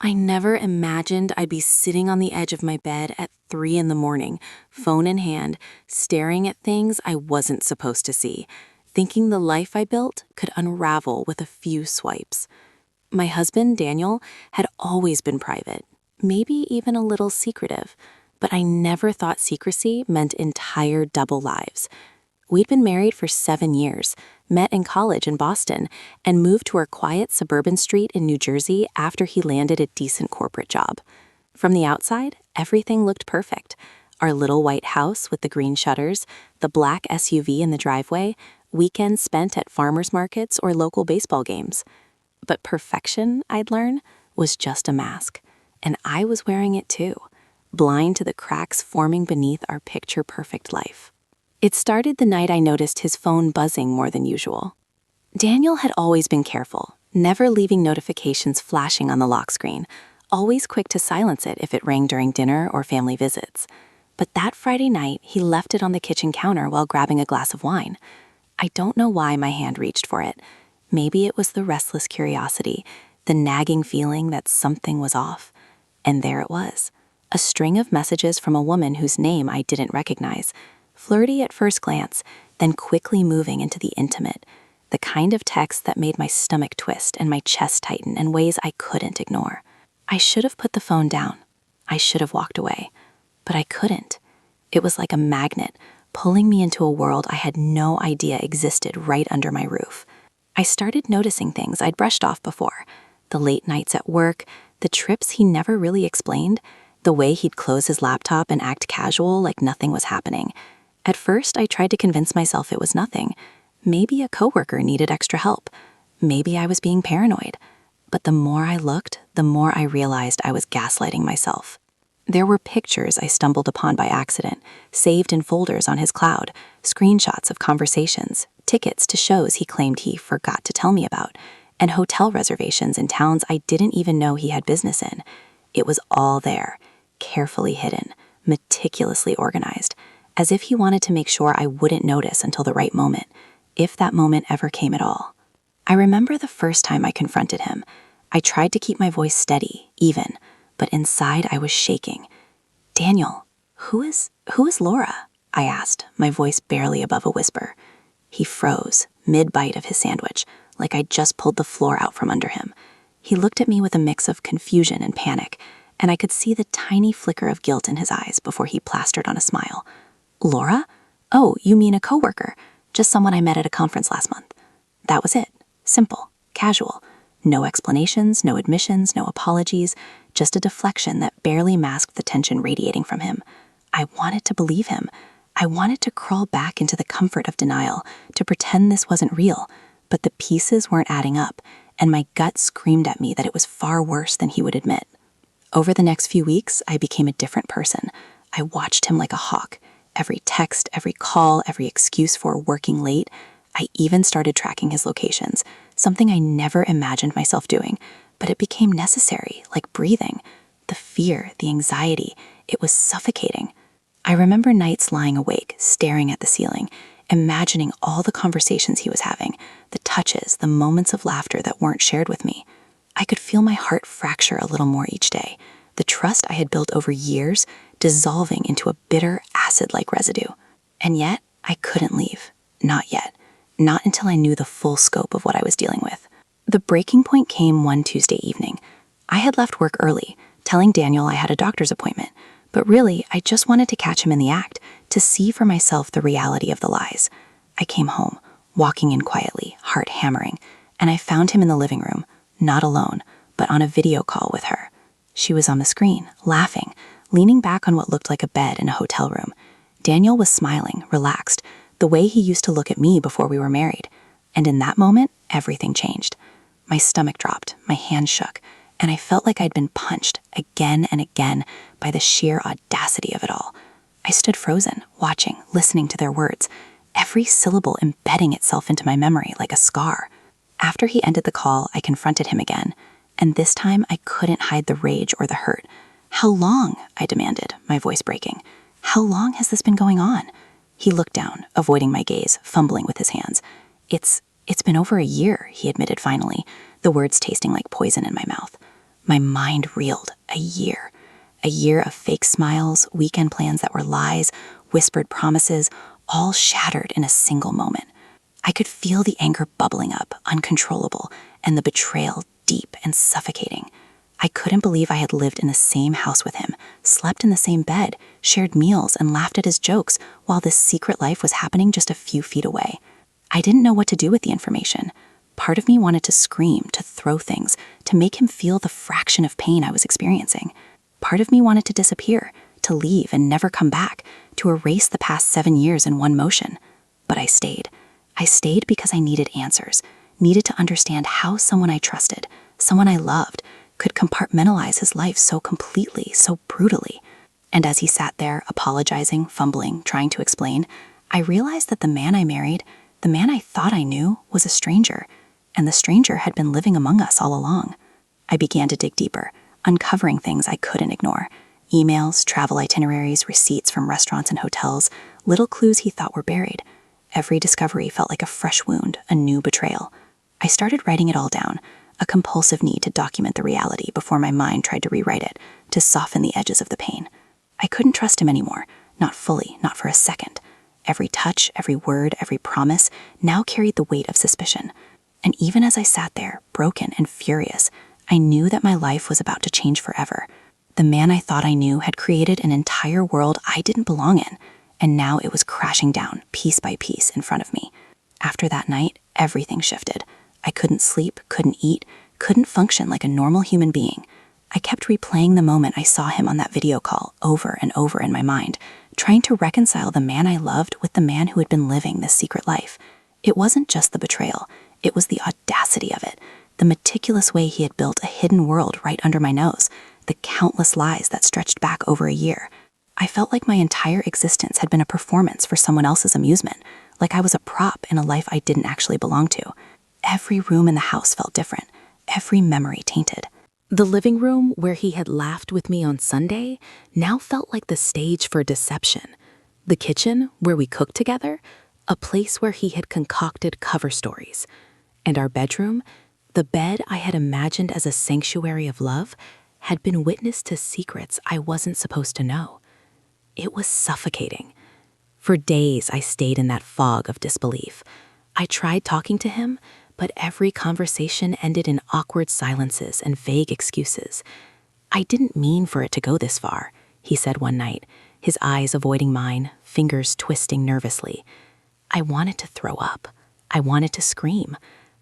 I never imagined I'd be sitting on the edge of my bed at 3 in the morning, phone in hand, staring at things I wasn't supposed to see, thinking the life I built could unravel with a few swipes. My husband, Daniel, had always been private, maybe even a little secretive, but I never thought secrecy meant entire double lives. We'd been married for 7 years, met in college in Boston, and moved to our quiet suburban street in New Jersey after he landed a decent corporate job. From the outside, everything looked perfect. Our little white house with the green shutters, the black SUV in the driveway, weekends spent at farmers markets or local baseball games. But perfection, I'd learn, was just a mask. And I was wearing it too, blind to the cracks forming beneath our picture-perfect life. It started the night I noticed his phone buzzing more than usual. Daniel had always been careful, never leaving notifications flashing on the lock screen, always quick to silence it if it rang during dinner or family visits. But that Friday night, he left it on the kitchen counter while grabbing a glass of wine. I don't know why my hand reached for it. Maybe it was the restless curiosity, the nagging feeling that something was off. And there it was, a string of messages from a woman whose name I didn't recognize. Flirty at first glance, then quickly moving into the intimate, the kind of text that made my stomach twist and my chest tighten in ways I couldn't ignore. I should have put the phone down. I should have walked away. But I couldn't. It was like a magnet, pulling me into a world I had no idea existed right under my roof. I started noticing things I'd brushed off before. The late nights at work, the trips he never really explained, the way he'd close his laptop and act casual like nothing was happening. At first, I tried to convince myself it was nothing. Maybe a coworker needed extra help. Maybe I was being paranoid. But the more I looked, the more I realized I was gaslighting myself. There were pictures I stumbled upon by accident, saved in folders on his cloud, screenshots of conversations, tickets to shows he claimed he forgot to tell me about, and hotel reservations in towns I didn't even know he had business in. It was all there, carefully hidden, meticulously organized, as if he wanted to make sure I wouldn't notice until the right moment, if that moment ever came at all. I remember the first time I confronted him. I tried to keep my voice steady, even, but inside I was shaking. "Daniel, who is Laura?" I asked, my voice barely above a whisper. He froze, mid-bite of his sandwich, like I'd just pulled the floor out from under him. He looked at me with a mix of confusion and panic, and I could see the tiny flicker of guilt in his eyes before he plastered on a smile. "Laura? Oh, you mean a coworker. Just someone I met at a conference last month." That was it. Simple. Casual. No explanations, no admissions, no apologies, just a deflection that barely masked the tension radiating from him. I wanted to believe him. I wanted to crawl back into the comfort of denial, to pretend this wasn't real, but the pieces weren't adding up, and my gut screamed at me that it was far worse than he would admit. Over the next few weeks, I became a different person. I watched him like a hawk. Every text, every call, every excuse for working late. I even started tracking his locations, something I never imagined myself doing, but it became necessary, like breathing. The fear, the anxiety, it was suffocating. I remember nights lying awake, staring at the ceiling, imagining all the conversations he was having, the touches, the moments of laughter that weren't shared with me. I could feel my heart fracture a little more each day, the trust I had built over years dissolving into a bitter, acid-like residue. And yet, I couldn't leave. Not yet. Not until I knew the full scope of what I was dealing with. The breaking point came one Tuesday evening. I had left work early, telling Daniel I had a doctor's appointment, but really, I just wanted to catch him in the act, to see for myself the reality of the lies. I came home, walking in quietly, heart hammering, and I found him in the living room, not alone, but on a video call with her. She was on the screen, laughing, leaning back on what looked like a bed in a hotel room. Daniel was smiling, relaxed, the way he used to look at me before we were married. And in that moment, everything changed. My stomach dropped, my hands shook, and I felt like I'd been punched again and again by the sheer audacity of it all. I stood frozen, watching, listening to their words, every syllable embedding itself into my memory like a scar. After he ended the call, I confronted him again, and this time I couldn't hide the rage or the hurt. "How long?" I demanded, my voice breaking. "How long has this been going on?" He looked down, avoiding my gaze, fumbling with his hands. It's been over a year," he admitted finally, the words tasting like poison in my mouth. My mind reeled. A year. A year of fake smiles, weekend plans that were lies, whispered promises, all shattered in a single moment. I could feel the anger bubbling up, uncontrollable, and the betrayal deep and suffocating. I couldn't believe I had lived in the same house with him, slept in the same bed, shared meals, and laughed at his jokes while this secret life was happening just a few feet away. I didn't know what to do with the information. Part of me wanted to scream, to throw things, to make him feel the fraction of pain I was experiencing. Part of me wanted to disappear, to leave and never come back, to erase the past 7 years in one motion. But I stayed. I stayed because I needed answers, needed to understand how someone I trusted, someone I loved, could compartmentalize his life so completely, so brutally. And as he sat there, apologizing, fumbling, trying to explain, I realized that the man I married, the man I thought I knew, was a stranger, and the stranger had been living among us all along. I began to dig deeper, uncovering things I couldn't ignore. Emails, travel itineraries, receipts from restaurants and hotels, little clues he thought were buried. Every discovery felt like a fresh wound, a new betrayal. I started writing it all down, a compulsive need to document the reality before my mind tried to rewrite it, to soften the edges of the pain. I couldn't trust him anymore, not fully, not for a second. Every touch, every word, every promise now carried the weight of suspicion. And even as I sat there, broken and furious, I knew that my life was about to change forever. The man I thought I knew had created an entire world I didn't belong in, and now it was crashing down, piece by piece, in front of me. After that night, everything shifted. I couldn't sleep, couldn't eat, couldn't function like a normal human being. I kept replaying the moment I saw him on that video call over and over in my mind, trying to reconcile the man I loved with the man who had been living this secret life. It wasn't just the betrayal, it was the audacity of it, the meticulous way he had built a hidden world right under my nose, the countless lies that stretched back over a year. I felt like my entire existence had been a performance for someone else's amusement, like I was a prop in a life I didn't actually belong to. Every room in the house felt different, every memory tainted. The living room where he had laughed with me on Sunday now felt like the stage for deception. The kitchen where we cooked together, a place where he had concocted cover stories. And our bedroom, the bed I had imagined as a sanctuary of love, had been witness to secrets I wasn't supposed to know. It was suffocating. For days, I stayed in that fog of disbelief. I tried talking to him, but every conversation ended in awkward silences and vague excuses. "I didn't mean for it to go this far," he said one night, his eyes avoiding mine, fingers twisting nervously. I wanted to throw up. I wanted to scream.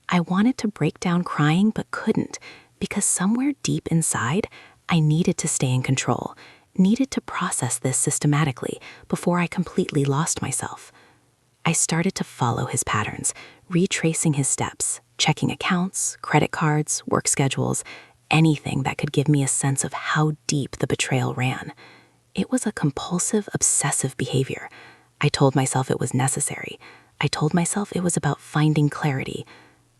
I wanted to break down crying, but couldn't, because somewhere deep inside, I needed to stay in control, needed to process this systematically before I completely lost myself. I started to follow his patterns, retracing his steps, checking accounts, credit cards, work schedules, anything that could give me a sense of how deep the betrayal ran. It was a compulsive, obsessive behavior. I told myself it was necessary. I told myself it was about finding clarity.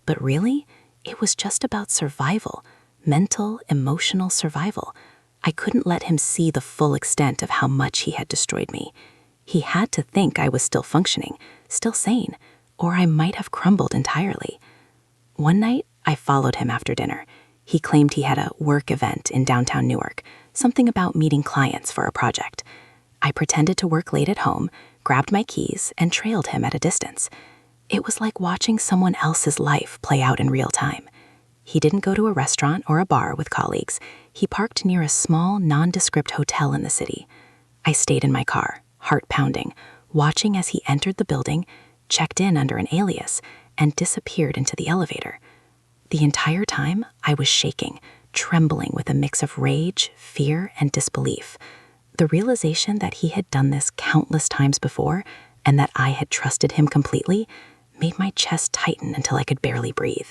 But really, it was just about survival, mental, emotional survival. I couldn't let him see the full extent of how much he had destroyed me. He had to think I was still functioning, still sane, or I might have crumbled entirely. One night, I followed him after dinner. He claimed he had a work event in downtown Newark, something about meeting clients for a project. I pretended to work late at home, grabbed my keys, and trailed him at a distance. It was like watching someone else's life play out in real time. He didn't go to a restaurant or a bar with colleagues. He parked near a small, nondescript hotel in the city. I stayed in my car, heart pounding, watching as he entered the building, checked in under an alias, and disappeared into the elevator. The entire time, I was shaking, trembling with a mix of rage, fear, and disbelief. The realization that he had done this countless times before, and that I had trusted him completely, made my chest tighten until I could barely breathe.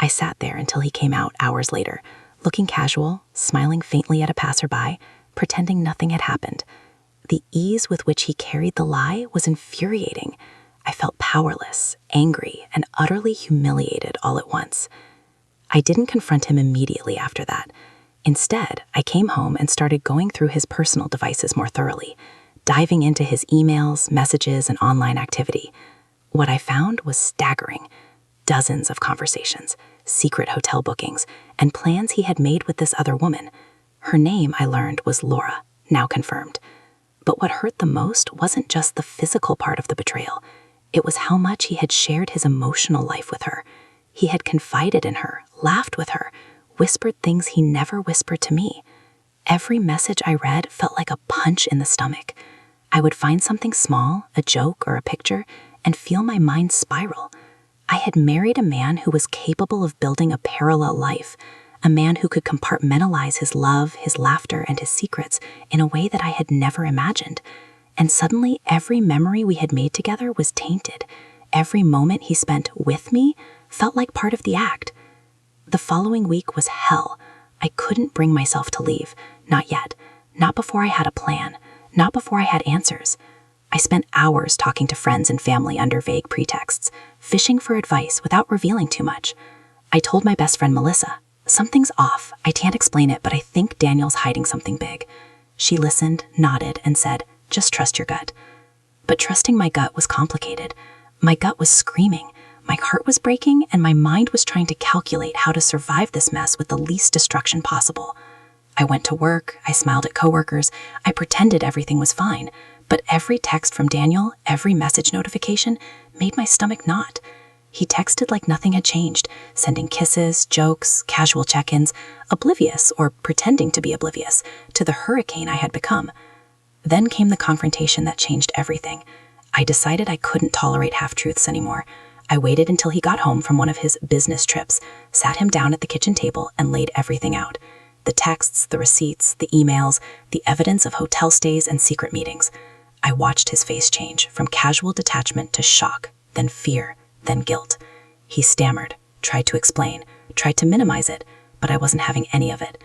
I sat there until he came out hours later, looking casual, smiling faintly at a passerby, pretending nothing had happened. The ease with which he carried the lie was infuriating. I felt powerless, angry, and utterly humiliated all at once. I didn't confront him immediately after that. Instead, I came home and started going through his personal devices more thoroughly, diving into his emails, messages, and online activity. What I found was staggering. Dozens of conversations, secret hotel bookings, and plans he had made with this other woman. Her name, I learned, was Laura, now confirmed. But what hurt the most wasn't just the physical part of the betrayal. It was how much he had shared his emotional life with her. He had confided in her, laughed with her, whispered things he never whispered to me. Every message I read felt like a punch in the stomach. I would find something small, a joke or a picture, and feel my mind spiral. I had married a man who was capable of building a parallel life, a man who could compartmentalize his love, his laughter, and his secrets in a way that I had never imagined. And suddenly, every memory we had made together was tainted. Every moment he spent with me felt like part of the act. The following week was hell. I couldn't bring myself to leave. Not yet. Not before I had a plan. Not before I had answers. I spent hours talking to friends and family under vague pretexts, fishing for advice without revealing too much. I told my best friend Melissa, "Something's off. I can't explain it, but I think Daniel's hiding something big." She listened, nodded, and said, "Just trust your gut." But trusting my gut was complicated. My gut was screaming. My heart was breaking, and my mind was trying to calculate how to survive this mess with the least destruction possible. I went to work, I smiled at coworkers, I pretended everything was fine, but every text from Daniel, every message notification, made my stomach knot. He texted like nothing had changed, sending kisses, jokes, casual check-ins, oblivious, or pretending to be oblivious, to the hurricane I had become. Then came the confrontation that changed everything. I decided I couldn't tolerate half-truths anymore. I waited until he got home from one of his business trips, sat him down at the kitchen table, and laid everything out. The texts, the receipts, the emails, the evidence of hotel stays and secret meetings. I watched his face change from casual detachment to shock, then fear, then guilt. He stammered, tried to explain, tried to minimize it, but I wasn't having any of it.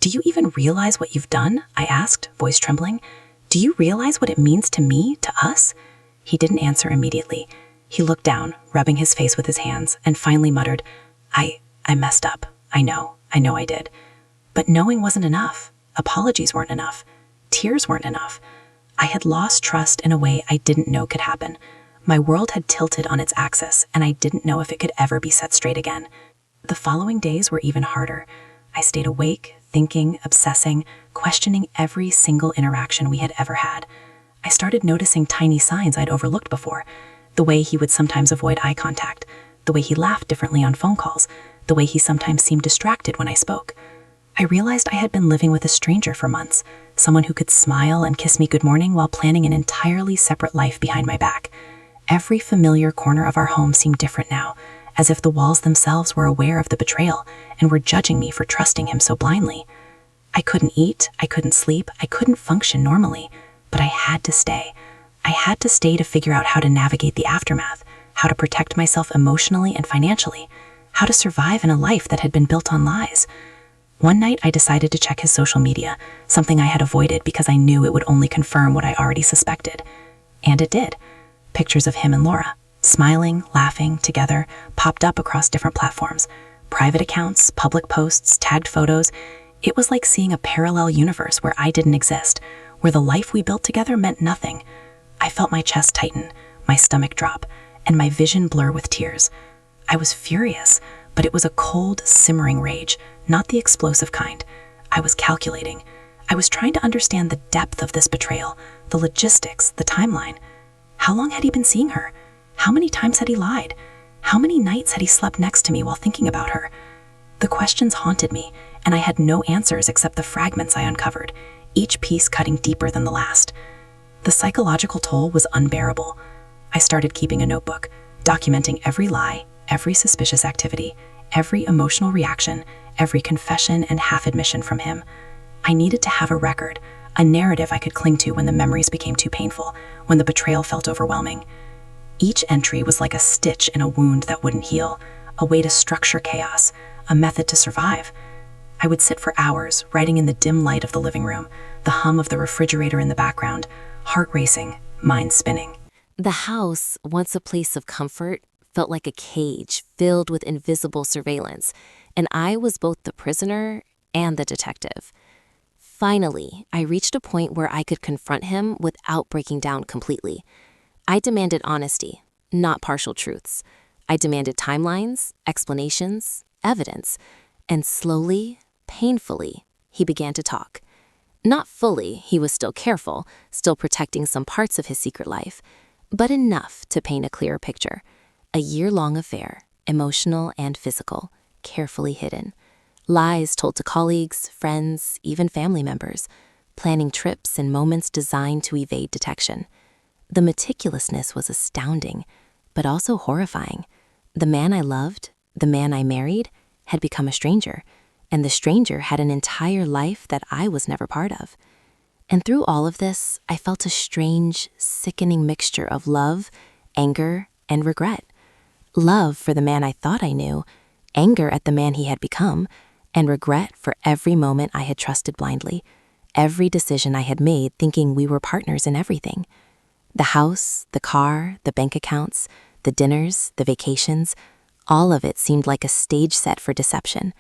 "Do you even realize what you've done?" I asked, voice trembling. "Do you realize what it means to me, to us?" He didn't answer immediately. He looked down, rubbing his face with his hands, and finally muttered, I messed up. I know I did." But knowing wasn't enough. Apologies weren't enough. Tears weren't enough. I had lost trust in a way I didn't know could happen. My world had tilted on its axis, and I didn't know if it could ever be set straight again. The following days were even harder. I stayed awake, thinking, obsessing, questioning every single interaction we had ever had. I started noticing tiny signs I'd overlooked before. The way he would sometimes avoid eye contact, the way he laughed differently on phone calls, the way he sometimes seemed distracted when I spoke. I realized I had been living with a stranger for months, someone who could smile and kiss me good morning while planning an entirely separate life behind my back. Every familiar corner of our home seemed different now, as if the walls themselves were aware of the betrayal and were judging me for trusting him so blindly. I couldn't eat, I couldn't sleep, I couldn't function normally, but I had to stay. I had to stay to figure out how to navigate the aftermath, how to protect myself emotionally and financially, how to survive in a life that had been built on lies. One night I decided to check his social media, something I had avoided because I knew it would only confirm what I already suspected. And it did. Pictures of him and Laura, smiling, laughing, together, popped up across different platforms. Private accounts, public posts, tagged photos. It was like seeing a parallel universe where I didn't exist, where the life we built together meant nothing. I felt my chest tighten, my stomach drop, and my vision blur with tears. I was furious, but it was a cold, simmering rage, not the explosive kind. I was calculating. I was trying to understand the depth of this betrayal, the logistics, the timeline. How long had he been seeing her? How many times had he lied? How many nights had he slept next to me while thinking about her? The questions haunted me, and I had no answers except the fragments I uncovered, each piece cutting deeper than the last. The psychological toll was unbearable. I started keeping a notebook, documenting every lie, every suspicious activity, every emotional reaction, every confession and half-admission from him. I needed to have a record, a narrative I could cling to when the memories became too painful, when the betrayal felt overwhelming. Each entry was like a stitch in a wound that wouldn't heal, a way to structure chaos, a method to survive. I would sit for hours, writing in the dim light of the living room, the hum of the refrigerator in the background, heart racing, mind spinning. The house, once a place of comfort, felt like a cage filled with invisible surveillance, and I was both the prisoner and the detective. Finally, I reached a point where I could confront him without breaking down completely. I demanded honesty, not partial truths. I demanded timelines, explanations, evidence. And slowly, painfully, he began to talk. Not fully, he was still careful, still protecting some parts of his secret life, but enough to paint a clearer picture. A year-long affair, emotional and physical, carefully hidden. Lies told to colleagues, friends, even family members, planning trips and moments designed to evade detection. The meticulousness was astounding, but also horrifying. The man I loved, the man I married, had become a stranger, and the stranger had an entire life that I was never part of. And through all of this, I felt a strange, sickening mixture of love, anger, and regret. Love for the man I thought I knew, anger at the man he had become, and regret for every moment I had trusted blindly, every decision I had made thinking we were partners in everything. The house, the car, the bank accounts, the dinners, the vacations, all of it seemed like a stage set for deception.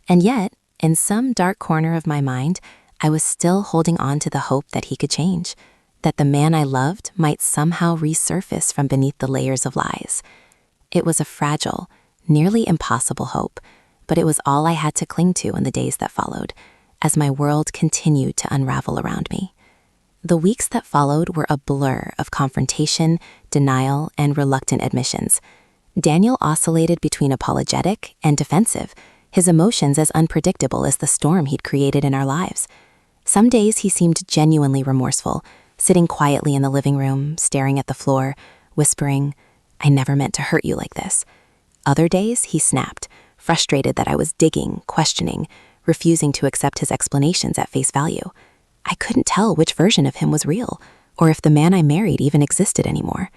And yet, in some dark corner of my mind, I was still holding on to the hope that he could change, that the man I loved might somehow resurface from beneath the layers of lies. It was a fragile, nearly impossible hope, but it was all I had to cling to in the days that followed, as my world continued to unravel around me. The weeks that followed were a blur of confrontation, denial, and reluctant admissions. Daniel oscillated between apologetic and defensive, his emotions as unpredictable as the storm he'd created in our lives. Some days he seemed genuinely remorseful, sitting quietly in the living room, staring at the floor, whispering, "I never meant to hurt you like this." Other days he snapped, frustrated that I was digging, questioning, refusing to accept his explanations at face value. I couldn't tell which version of him was real, or if the man I married even existed anymore.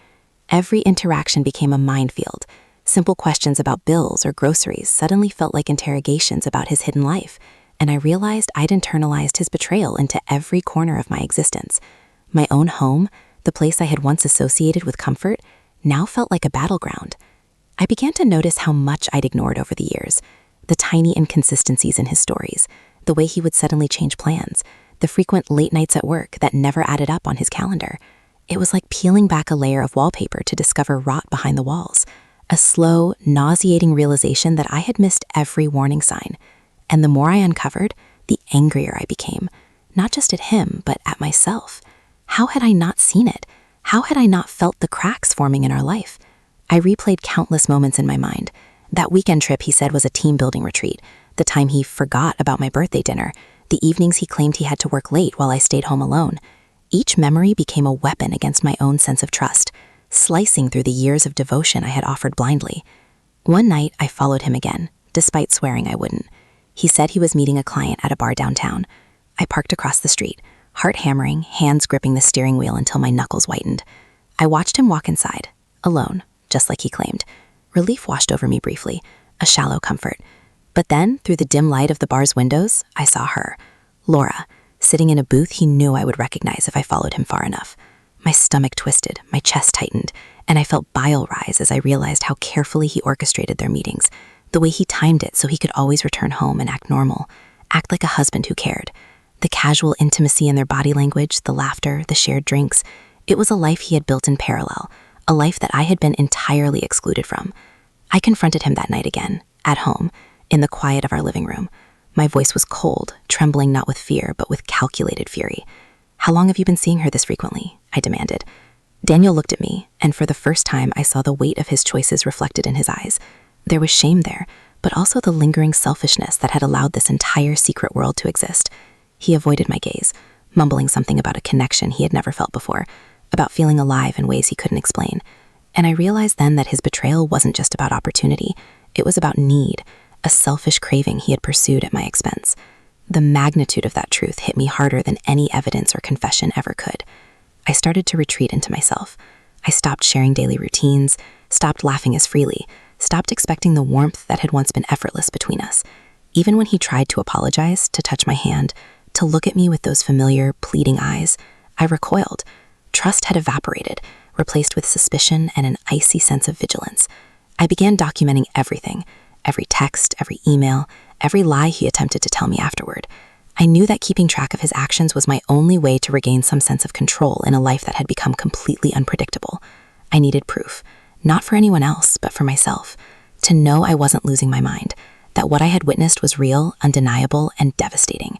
Every interaction became a minefield. Simple questions about bills or groceries suddenly felt like interrogations about his hidden life, and I realized I'd internalized his betrayal into every corner of my existence. My own home, the place I had once associated with comfort, now felt like a battleground. I began to notice how much I'd ignored over the years. The tiny inconsistencies in his stories, the way he would suddenly change plans, the frequent late nights at work that never added up on his calendar. It was like peeling back a layer of wallpaper to discover rot behind the walls, a slow, nauseating realization that I had missed every warning sign. And the more I uncovered, the angrier I became, not just at him, but at myself. How had I not seen it? How had I not felt the cracks forming in our life? I replayed countless moments in my mind. That weekend trip he said was a team-building retreat, the time he forgot about my birthday dinner, the evenings he claimed he had to work late while I stayed home alone. Each memory became a weapon against my own sense of trust, slicing through the years of devotion I had offered blindly. One night, I followed him again, despite swearing I wouldn't. He said he was meeting a client at a bar downtown. I parked across the street, heart hammering, hands gripping the steering wheel until my knuckles whitened. I watched him walk inside, alone, just like he claimed. Relief washed over me briefly, a shallow comfort. But then, through the dim light of the bar's windows, I saw her, Laura, sitting in a booth he knew I would recognize if I followed him far enough. My stomach twisted, my chest tightened, and I felt bile rise as I realized how carefully he orchestrated their meetings, the way he timed it so he could always return home and act normal, act like a husband who cared. The casual intimacy in their body language, the laughter, the shared drinks, it was a life he had built in parallel, a life that I had been entirely excluded from. I confronted him that night again, at home, in the quiet of our living room. My voice was cold, trembling not with fear, but with calculated fury. "How long have you been seeing her this frequently?" I demanded. Daniel looked at me, and for the first time I saw the weight of his choices reflected in his eyes. There was shame there, but also the lingering selfishness that had allowed this entire secret world to exist. He avoided my gaze, mumbling something about a connection he had never felt before, about feeling alive in ways he couldn't explain. And I realized then that his betrayal wasn't just about opportunity, it was about need, a selfish craving he had pursued at my expense. The magnitude of that truth hit me harder than any evidence or confession ever could. I started to retreat into myself. I stopped sharing daily routines, stopped laughing as freely, stopped expecting the warmth that had once been effortless between us. Even when he tried to apologize, to touch my hand, to look at me with those familiar, pleading eyes, I recoiled. Trust had evaporated, replaced with suspicion and an icy sense of vigilance. I began documenting everything, every text, every email, every lie he attempted to tell me afterward. I knew that keeping track of his actions was my only way to regain some sense of control in a life that had become completely unpredictable. I needed proof, not for anyone else, but for myself, to know I wasn't losing my mind, that what I had witnessed was real, undeniable, and devastating.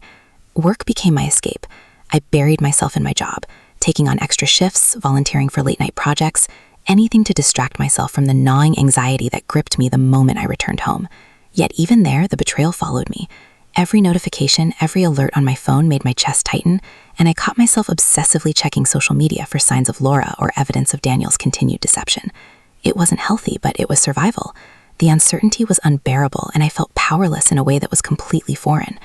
Work became my escape. I buried myself in my job, taking on extra shifts, volunteering for late-night projects, anything to distract myself from the gnawing anxiety that gripped me the moment I returned home. Yet even there, the betrayal followed me. Every notification, every alert on my phone made my chest tighten, and I caught myself obsessively checking social media for signs of Laura or evidence of Daniel's continued deception. It wasn't healthy, but it was survival. The uncertainty was unbearable, and I felt powerless in a way that was completely foreign.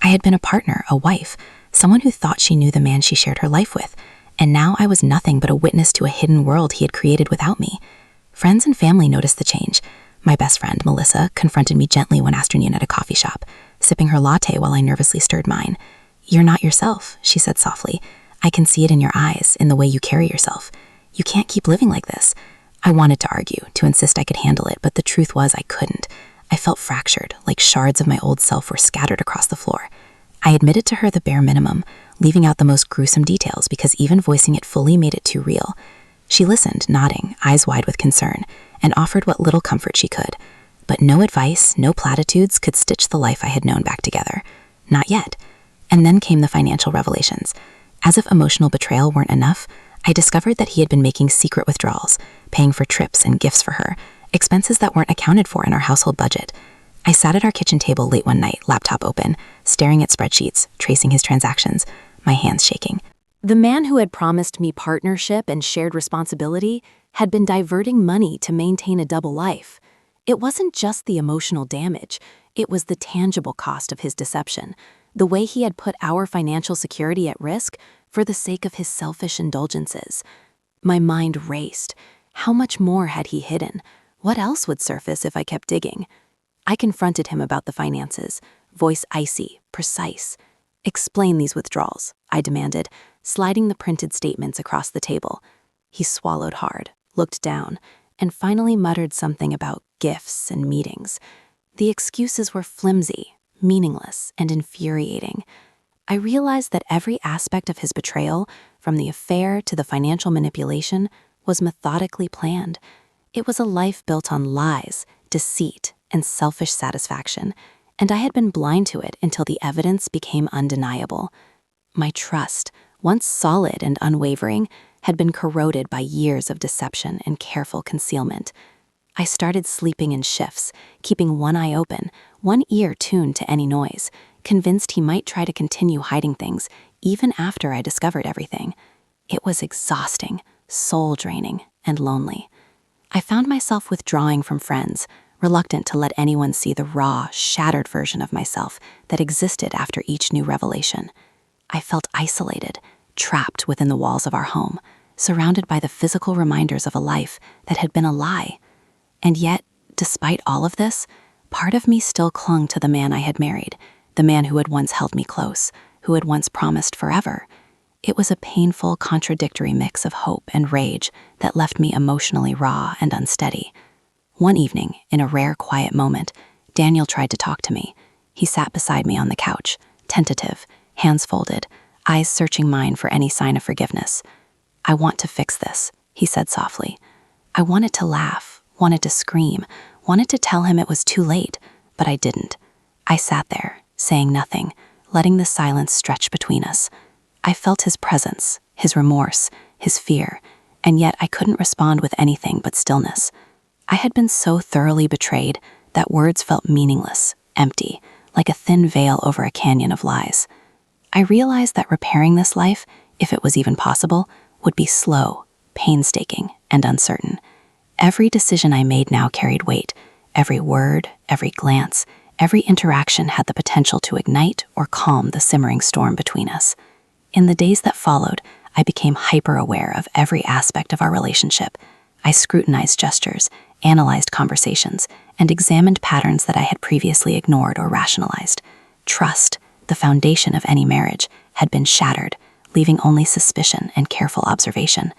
I had been a partner, a wife, someone who thought she knew the man she shared her life with, and now I was nothing but a witness to a hidden world he had created without me. Friends and family noticed the change. My best friend, Melissa, confronted me gently one afternoon at a coffee shop, sipping her latte while I nervously stirred mine. "You're not yourself," she said softly. "I can see it in your eyes, in the way you carry yourself. You can't keep living like this." I wanted to argue, to insist I could handle it, but the truth was I couldn't. I felt fractured, like shards of my old self were scattered across the floor. I admitted to her the bare minimum, leaving out the most gruesome details because even voicing it fully made it too real. She listened, nodding, eyes wide with concern, and offered what little comfort she could. But no advice, no platitudes could stitch the life I had known back together. Not yet. And then came the financial revelations. As if emotional betrayal weren't enough, I discovered that he had been making secret withdrawals, paying for trips and gifts for her, expenses that weren't accounted for in our household budget. I sat at our kitchen table late one night, laptop open, staring at spreadsheets, tracing his transactions, my hands shaking. The man who had promised me partnership and shared responsibility had been diverting money to maintain a double life. It wasn't just the emotional damage, it was the tangible cost of his deception, the way he had put our financial security at risk for the sake of his selfish indulgences. My mind raced. How much more had he hidden? What else would surface if I kept digging? I confronted him about the finances, voice icy, precise. "Explain these withdrawals," I demanded, sliding the printed statements across the table. He swallowed hard, looked down, and finally muttered something about gifts and meetings. The excuses were flimsy, meaningless, and infuriating. I realized that every aspect of his betrayal, from the affair to the financial manipulation, was methodically planned. It was a life built on lies, deceit, and selfish satisfaction, and I had been blind to it until the evidence became undeniable. My trust, once solid and unwavering, had been corroded by years of deception and careful concealment. I started sleeping in shifts, keeping one eye open, one ear tuned to any noise, convinced he might try to continue hiding things even after I discovered everything. It was exhausting, soul-draining, and lonely. I found myself withdrawing from friends, reluctant to let anyone see the raw, shattered version of myself that existed after each new revelation. I felt isolated, trapped within the walls of our home, surrounded by the physical reminders of a life that had been a lie. And yet, despite all of this, part of me still clung to the man I had married, the man who had once held me close, who had once promised forever. It was a painful, contradictory mix of hope and rage that left me emotionally raw and unsteady. One evening, in a rare quiet moment, Daniel tried to talk to me. He sat beside me on the couch, tentative, hands folded, eyes searching mine for any sign of forgiveness. "I want to fix this," he said softly. I wanted to laugh, wanted to scream, wanted to tell him it was too late, but I didn't. I sat there, saying nothing, letting the silence stretch between us. I felt his presence, his remorse, his fear, and yet I couldn't respond with anything but stillness. I had been so thoroughly betrayed that words felt meaningless, empty, like a thin veil over a canyon of lies. I realized that repairing this life, if it was even possible, would be slow, painstaking, and uncertain. Every decision I made now carried weight. Every word, every glance, every interaction had the potential to ignite or calm the simmering storm between us. In the days that followed, I became hyper-aware of every aspect of our relationship. I scrutinized gestures, analyzed conversations, and examined patterns that I had previously ignored or rationalized. Trust, the foundation of any marriage, had been shattered, leaving only suspicion and careful observation.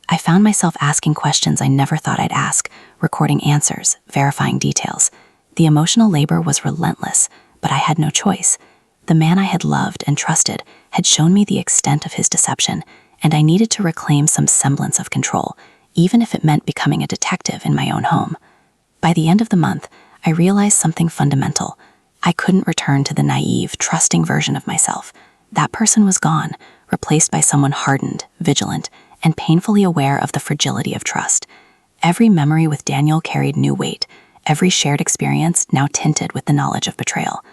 I found myself asking questions I never thought I'd ask, recording answers, verifying details. The emotional labor was relentless, but I had no choice. The man I had loved and trusted had shown me the extent of his deception, and I needed to reclaim some semblance of control, even if it meant becoming a detective in my own home. By the end of the month, I realized something fundamental. I couldn't return to the naive, trusting version of myself. That person was gone, replaced by someone hardened, vigilant, and painfully aware of the fragility of trust. Every memory with Daniel carried new weight, every shared experience now tinted with the knowledge of betrayal.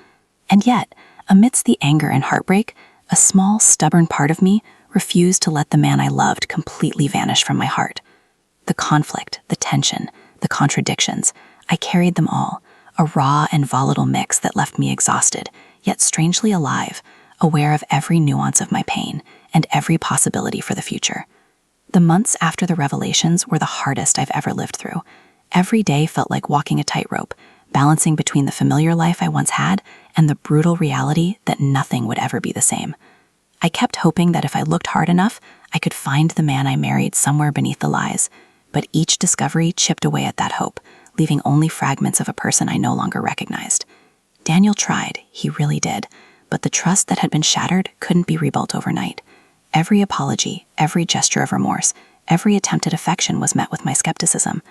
And yet, amidst the anger and heartbreak, a small, stubborn part of me refused to let the man I loved completely vanish from my heart. The conflict, the tension, the contradictions, I carried them all, a raw and volatile mix that left me exhausted, yet strangely alive, aware of every nuance of my pain and every possibility for the future. The months after the revelations were the hardest I've ever lived through. Every day felt like walking a tightrope, balancing between the familiar life I once had and the brutal reality that nothing would ever be the same. I kept hoping that if I looked hard enough, I could find the man I married somewhere beneath the lies, but each discovery chipped away at that hope, leaving only fragments of a person I no longer recognized. Daniel tried, he really did, but the trust that had been shattered couldn't be rebuilt overnight. Every apology, every gesture of remorse, every attempt at affection was met with my skepticism.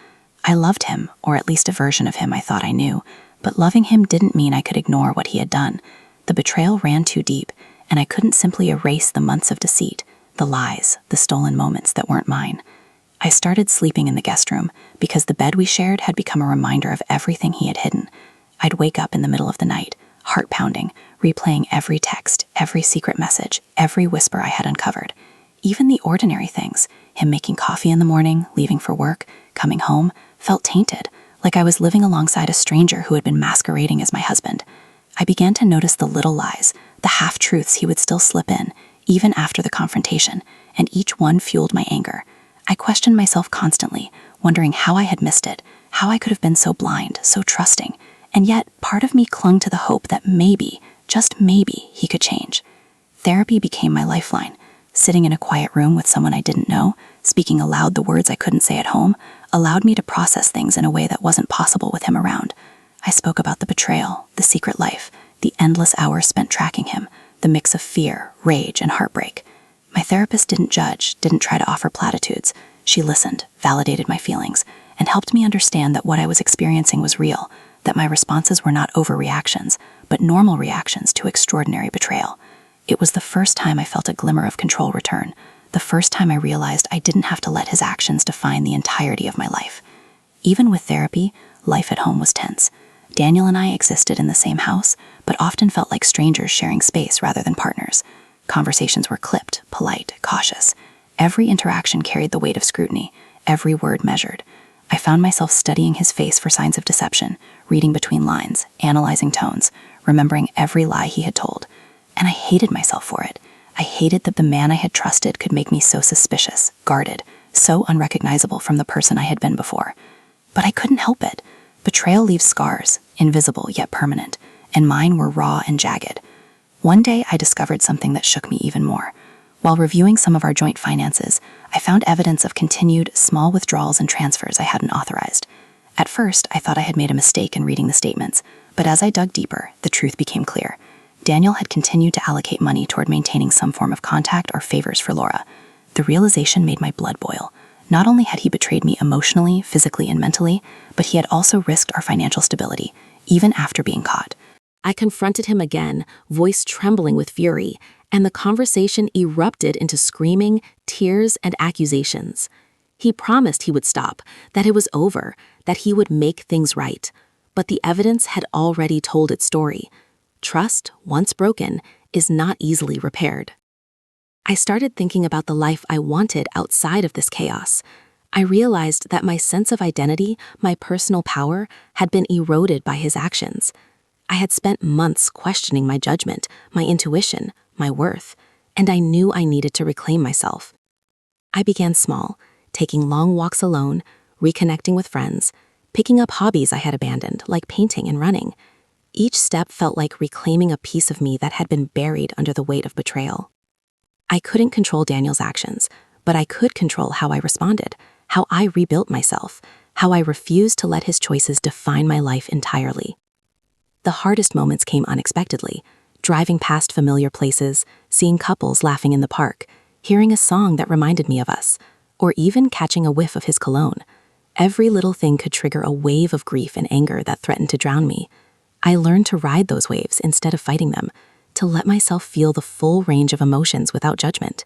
I loved him, or at least a version of him I thought I knew, but loving him didn't mean I could ignore what he had done. The betrayal ran too deep, and I couldn't simply erase the months of deceit, the lies, the stolen moments that weren't mine. I started sleeping in the guest room because the bed we shared had become a reminder of everything he had hidden. I'd wake up in the middle of the night, heart pounding, replaying every text, every secret message, every whisper I had uncovered. Even the ordinary things, him making coffee in the morning, leaving for work, coming home, felt tainted, like I was living alongside a stranger who had been masquerading as my husband. I began to notice the little lies, the half-truths he would still slip in, even after the confrontation, and each one fueled my anger. I questioned myself constantly, wondering how I had missed it, how I could have been so blind, so trusting, and yet part of me clung to the hope that maybe, just maybe, he could change. Therapy became my lifeline. Sitting in a quiet room with someone I didn't know, speaking aloud the words I couldn't say at home, allowed me to process things in a way that wasn't possible with him around. I spoke about the betrayal, the secret life, the endless hours spent tracking him, the mix of fear, rage, and heartbreak. My therapist didn't judge, didn't try to offer platitudes. She listened, validated my feelings, and helped me understand that what I was experiencing was real, that my responses were not overreactions, but normal reactions to extraordinary betrayal. It was the first time I felt a glimmer of control return, the first time I realized I didn't have to let his actions define the entirety of my life. Even with therapy, life at home was tense. Daniel and I existed in the same house, but often felt like strangers sharing space rather than partners. Conversations were clipped, polite, cautious. Every interaction carried the weight of scrutiny, every word measured. I found myself studying his face for signs of deception, reading between lines, analyzing tones, remembering every lie he had told. And I hated myself for it. I hated that the man I had trusted could make me so suspicious, guarded, so unrecognizable from the person I had been before. But I couldn't help it. Betrayal leaves scars, invisible yet permanent, and mine were raw and jagged. One day I discovered something that shook me even more. While reviewing some of our joint finances, I found evidence of continued small withdrawals and transfers I hadn't authorized. At first, I thought I had made a mistake in reading the statements, but as I dug deeper, the truth became clear. Daniel had continued to allocate money toward maintaining some form of contact or favors for Laura. The realization made my blood boil. Not only had he betrayed me emotionally, physically, and mentally, but he had also risked our financial stability, even after being caught. I confronted him again, voice trembling with fury, and the conversation erupted into screaming, tears, and accusations. He promised he would stop, that it was over, that he would make things right. But the evidence had already told its story. Trust, once broken, is not easily repaired. I started thinking about the life I wanted outside of this chaos. I realized that my sense of identity, my personal power, had been eroded by his actions. I had spent months questioning my judgment, my intuition, my worth, and I knew I needed to reclaim myself. I began small, taking long walks alone, reconnecting with friends, picking up hobbies I had abandoned, like painting and running. Each step felt like reclaiming a piece of me that had been buried under the weight of betrayal. I couldn't control Daniel's actions, but I could control how I responded, how I rebuilt myself, how I refused to let his choices define my life entirely. The hardest moments came unexpectedly, driving past familiar places, seeing couples laughing in the park, hearing a song that reminded me of us, or even catching a whiff of his cologne. Every little thing could trigger a wave of grief and anger that threatened to drown me. I learned to ride those waves instead of fighting them, to let myself feel the full range of emotions without judgment.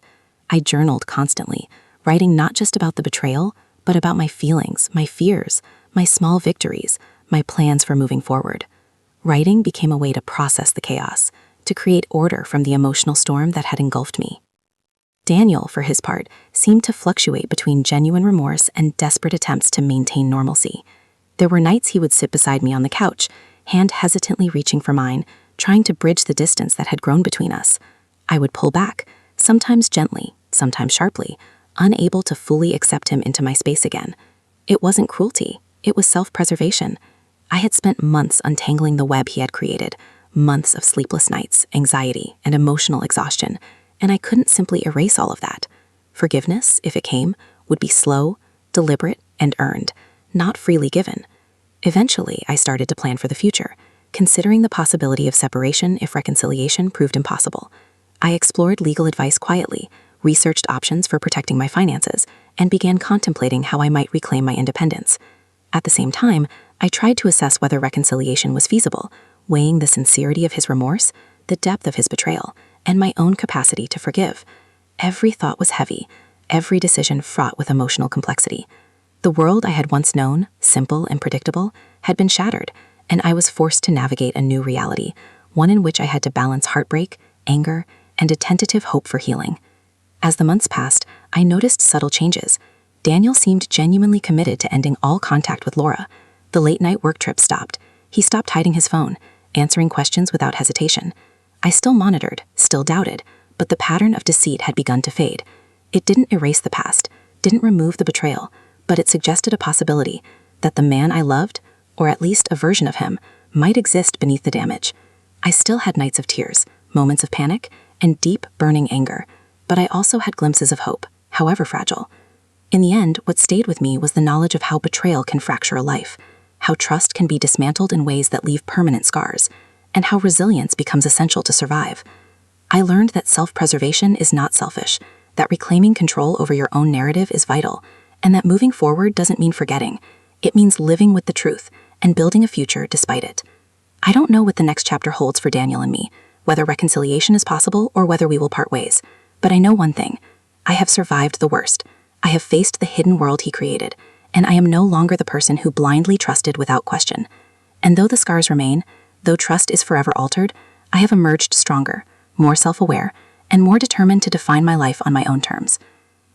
I journaled constantly, writing not just about the betrayal, but about my feelings, my fears, my small victories, my plans for moving forward. Writing became a way to process the chaos, to create order from the emotional storm that had engulfed me. Daniel, for his part, seemed to fluctuate between genuine remorse and desperate attempts to maintain normalcy. There were nights he would sit beside me on the couch, hand hesitantly reaching for mine, trying to bridge the distance that had grown between us. I would pull back, sometimes gently, sometimes sharply, unable to fully accept him into my space again. It wasn't cruelty, it was self-preservation. I had spent months untangling the web he had created, months of sleepless nights, anxiety, and emotional exhaustion, and I couldn't simply erase all of that. Forgiveness, if it came, would be slow, deliberate, and earned, not freely given. Eventually, I started to plan for the future, considering the possibility of separation if reconciliation proved impossible. I explored legal advice quietly, researched options for protecting my finances, and began contemplating how I might reclaim my independence. At the same time, I tried to assess whether reconciliation was feasible, weighing the sincerity of his remorse, the depth of his betrayal, and my own capacity to forgive. Every thought was heavy, every decision fraught with emotional complexity. The world I had once known, simple and predictable, had been shattered, and I was forced to navigate a new reality, one in which I had to balance heartbreak, anger, and a tentative hope for healing. As the months passed, I noticed subtle changes. Daniel seemed genuinely committed to ending all contact with Laura. The late-night work trips stopped. He stopped hiding his phone, answering questions without hesitation. I still monitored, still doubted, but the pattern of deceit had begun to fade. It didn't erase the past, didn't remove the betrayal, but it suggested a possibility that the man I loved, or at least a version of him, might exist beneath the damage. I still had nights of tears, moments of panic, and deep, burning anger, but I also had glimpses of hope, however fragile. In the end, what stayed with me was the knowledge of how betrayal can fracture a life, how trust can be dismantled in ways that leave permanent scars, and how resilience becomes essential to survive. I learned that self-preservation is not selfish, that reclaiming control over your own narrative is vital, and that moving forward doesn't mean forgetting. It means living with the truth and building a future despite it. I don't know what the next chapter holds for Daniel and me, whether reconciliation is possible or whether we will part ways. But I know one thing. I have survived the worst. I have faced the hidden world he created, and I am no longer the person who blindly trusted without question. And though the scars remain, though trust is forever altered, I have emerged stronger, more self-aware, and more determined to define my life on my own terms.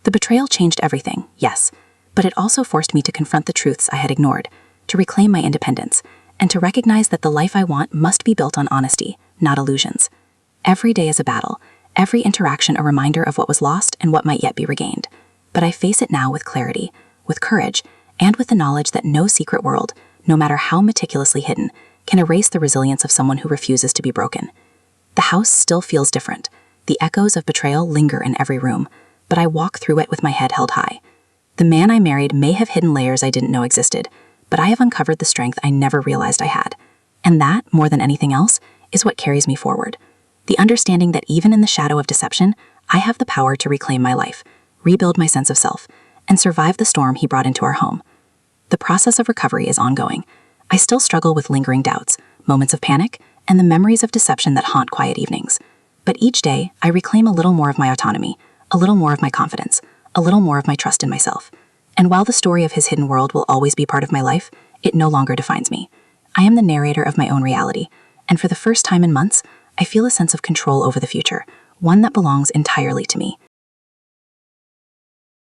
The betrayal changed everything, yes, but it also forced me to confront the truths I had ignored, to reclaim my independence, and to recognize that the life I want must be built on honesty, not illusions. Every day is a battle, every interaction a reminder of what was lost and what might yet be regained. But I face it now with clarity, with courage, and with the knowledge that no secret world, no matter how meticulously hidden, can erase the resilience of someone who refuses to be broken. The house still feels different. The echoes of betrayal linger in every room, but I walk through it with my head held high. The man I married may have hidden layers I didn't know existed, but I have uncovered the strength I never realized I had. And that, more than anything else, is what carries me forward. The understanding that even in the shadow of deception, I have the power to reclaim my life, rebuild my sense of self, and survive the storm he brought into our home. The process of recovery is ongoing. I still struggle with lingering doubts, moments of panic, and the memories of deception that haunt quiet evenings. But each day, I reclaim a little more of my autonomy, a little more of my confidence, a little more of my trust in myself. And while the story of his hidden world will always be part of my life, it no longer defines me. I am the narrator of my own reality, and for the first time in months, I feel a sense of control over the future, one that belongs entirely to me.